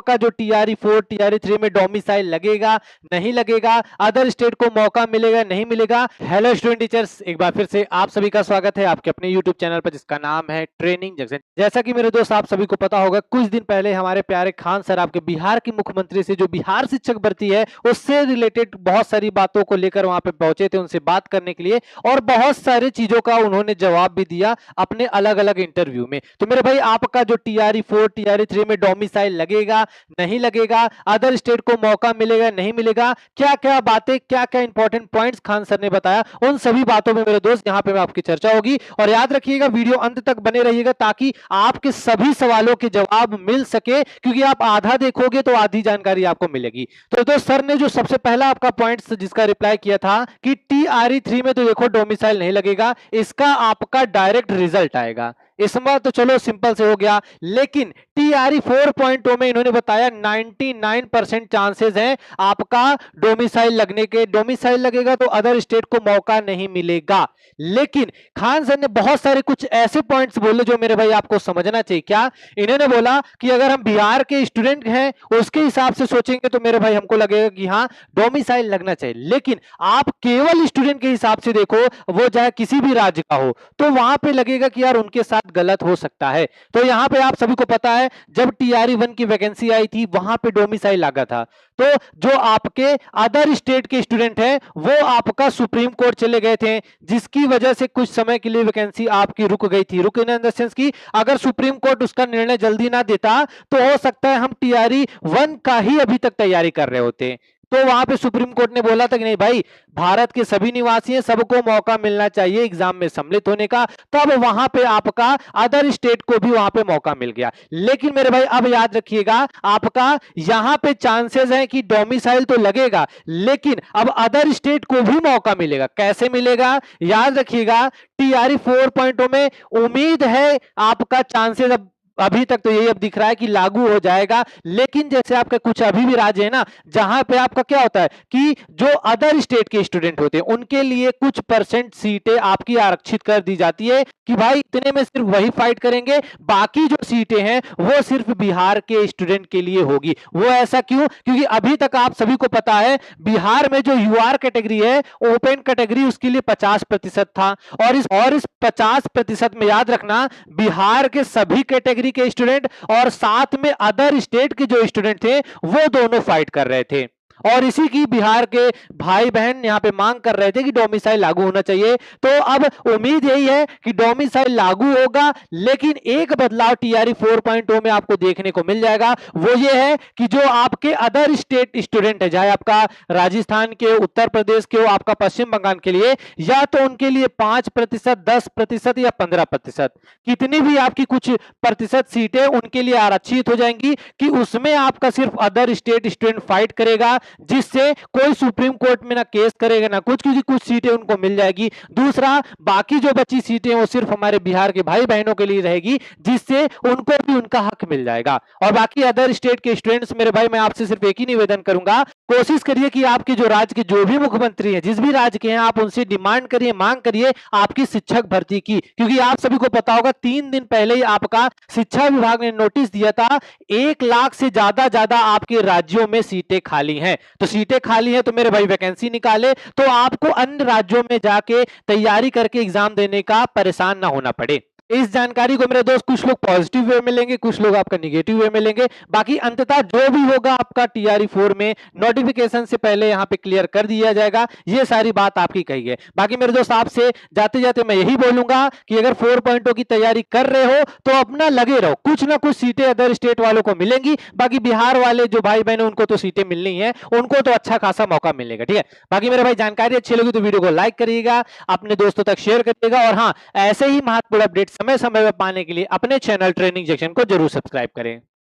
आपका जो TRE 4 TRE 3 में डोमिसाइल लगेगा नहीं लगेगा, अदर स्टेट को मौका मिलेगा नहीं मिलेगा। हेलो स्टूडेंट टीचर्स, एक बार फिर से आप सभी का स्वागत है आपके अपने यूट्यूब चैनल पर जिसका नाम है ट्रेनिंग जंक्शन। जैसा कि मेरे दोस्त आप सभी को पता होगा, कुछ दिन पहले हमारे प्यारे खान सर आपके बिहार के मुख्यमंत्री से जो बिहार शिक्षक भर्ती है उससे रिलेटेड बहुत सारी बातों को लेकर वहां पे पहुंचे थे उनसे बात करने के लिए, और बहुत सारी चीजों का उन्होंने जवाब भी दिया अपने अलग अलग इंटरव्यू में। तो मेरे भाई, आपका जो टीआरई 4 टीआरई 3 में डोमिसाइल लगेगा नहीं लगेगा, अदर स्टेट को मौका मिलेगा नहीं मिलेगा, क्या क्या बातें, क्या क्या इंपॉर्टेंट पॉइंट्स खान सर ने बताया, उन सभी बातों में मेरे दोस्त यहां पे आपकी चर्चा होगी। और याद रखिएगा, वीडियो अंत तक बने रहिएगा ताकि आपके सभी सवालों के जवाब मिल सके, क्योंकि आप आधा देखोगे तो आधी जानकारी आपको मिलेगी। तो दोस्त, सर ने जो सबसे पहला आपका पॉइंट जिसका रिप्लाई किया था कि टीआरई 3 में तो देखो डोमिसाइल नहीं लगेगा, इसका आपका डायरेक्ट रिजल्ट आएगा। इसमें तो चलो सिंपल से हो गया, लेकिन टीआरई 4.0 में इन्होंने बताया 99% चांसेस हैं आपका डोमिसाइल लगने के। डोमिसाइल लगेगा तो अदर स्टेट को मौका नहीं मिलेगा। लेकिन खान सर ने बहुत सारे कुछ ऐसे पॉइंट्स बोले जो मेरे भाई आपको समझना चाहिए। क्या इन्होंने बोला कि अगर हम बिहार के स्टूडेंट हैं उसके हिसाब से सोचेंगे तो मेरे भाई हमको लगेगा कि हाँ डोमिसाइल लगना चाहिए, लेकिन आप केवल स्टूडेंट के हिसाब से देखो, वो चाहे किसी भी राज्य का हो, तो वहां पे लगेगा कि यार उनके साथ गलत हो सकता है। तो यहां पे आप सभी को पता है, जब टीआरई 1 की वैकेंसी आई थी वहां पे डोमिसाइल लगा था, तो जो आपके अदर स्टेट के स्टूडेंट हैं वो आपका सुप्रीम कोर्ट चले गए थे, जिसकी वजह से कुछ समय के लिए वैकेंसी आपकी रुक गई थी। रुक इन द सेंस की अगर सुप्रीम कोर्ट उसका निर्णय जल्दी ना देता तो हो सकता है हम टीआरई 1 का ही अभी तक तैयारी कर रहे होते। तो वहां पे सुप्रीम कोर्ट ने बोला था कि नहीं भाई, भारत के सभी निवासी हैं, सबको मौका मिलना चाहिए एग्जाम में सम्मिलित होने का। तब वहां पे आपका अदर स्टेट को भी वहां पे मौका मिल गया। लेकिन मेरे भाई अब याद रखिएगा, आपका यहां पे चांसेस है कि डोमिसाइल तो लगेगा, लेकिन अब अदर स्टेट को भी मौका मिलेगा। कैसे मिलेगा याद रखिएगा, टीआरई 4.0 में उम्मीद है आपका चांसेस, अब अभी तक तो यही अब दिख रहा है कि लागू हो जाएगा, लेकिन जैसे आपका कुछ अभी भी राज्य है ना जहां पे आपका क्या होता है कि जो अदर स्टेट के स्टूडेंट होते हैं उनके लिए कुछ परसेंट सीटें आपकी आरक्षित कर दी जाती है कि भाई इतने में सिर्फ वही फाइट करेंगे, बाकी जो सीटें हैं वो सिर्फ बिहार के स्टूडेंट के लिए होगी। वो ऐसा क्यों? क्योंकि अभी तक आप सभी को पता है बिहार में जो यूआर कैटेगरी है, ओपन कैटेगरी, उसके लिए 50% था, और इस 50% में याद रखना बिहार के सभी कैटेगरी के स्टूडेंट और साथ में अदर स्टेट के जो स्टूडेंट थे वो दोनों फाइट कर रहे थे, और इसी की बिहार के भाई बहन यहां पे मांग कर रहे थे कि डोमिसाइल लागू होना चाहिए। तो अब उम्मीद यही है कि डोमिसाइल लागू होगा, लेकिन एक बदलाव टीआरई 4.0 में आपको देखने को मिल जाएगा। वो ये है कि जो आपके अदर स्टेट स्टूडेंट है, चाहे आपका राजस्थान के, उत्तर प्रदेश के हो, आपका पश्चिम बंगाल के लिए, या तो उनके लिए 5%, 10% या 15%, कितनी भी आपकी कुछ प्रतिशत सीटें उनके लिए आरक्षित हो जाएंगी कि उसमें आपका सिर्फ अदर स्टेट स्टूडेंट फाइट करेगा, जिससे कोई सुप्रीम कोर्ट में ना केस करेगा ना कुछ, क्योंकि कुछ सीटें उनको मिल जाएगी। दूसरा, बाकी जो बची सीटें वो सिर्फ हमारे बिहार के भाई बहनों के लिए रहेगी, जिससे उनको भी उनका हक मिल जाएगा। और बाकी अदर स्टेट के स्टूडेंट्स, मेरे भाई मैं आपसे सिर्फ एक ही निवेदन करूंगा, कोशिश करिए कि आपके जो राज्य के जो भी मुख्यमंत्री हैं, जिस भी राज्य के हैं, आप उनसे डिमांड करिए, मांग करिए आपकी शिक्षक भर्ती की, क्योंकि आप सभी को पता होगा 3 दिन पहले ही आपका शिक्षा विभाग ने नोटिस दिया था 1 लाख से ज्यादा आपके राज्यों में सीटें खाली हैं। तो सीटें खाली हैं तो मेरे भाई वैकेंसी निकाले, तो आपको अन्य राज्यों में जाके तैयारी करके एग्जाम देने का परेशान ना होना पड़े। इस जानकारी को मेरे दोस्त कुछ लोग पॉजिटिव वे में लेंगे, कुछ लोग आपका निगेटिव वे में लेंगे। बाकी अंततः जो भी होगा आपका टीआरई 4 में नोटिफिकेशन से पहले यहां पे क्लियर कर दिया जाएगा। ये सारी बात आपकी कही है। बाकी मेरे दोस्त आपसे जाते जाते मैं यही बोलूंगा कि अगर 4.0 की तैयारी कर रहे हो तो अपना लगे रहो, कुछ ना कुछ सीटें अदर स्टेट वालों को मिलेंगी। बाकी बिहार वाले जो भाई बहन उनको तो सीटें मिलनी है, उनको तो अच्छा खासा मौका मिलेगा। ठीक है, बाकी मेरे भाई जानकारी अच्छी लगी तो वीडियो को लाइक करिएगा, अपने दोस्तों तक शेयर करिएगा, और हाँ, ऐसे ही महत्वपूर्ण अपडेट समय समय पर पाने के लिए अपने चैनल ट्रेनिंग जंक्शन को जरूर सब्सक्राइब करें।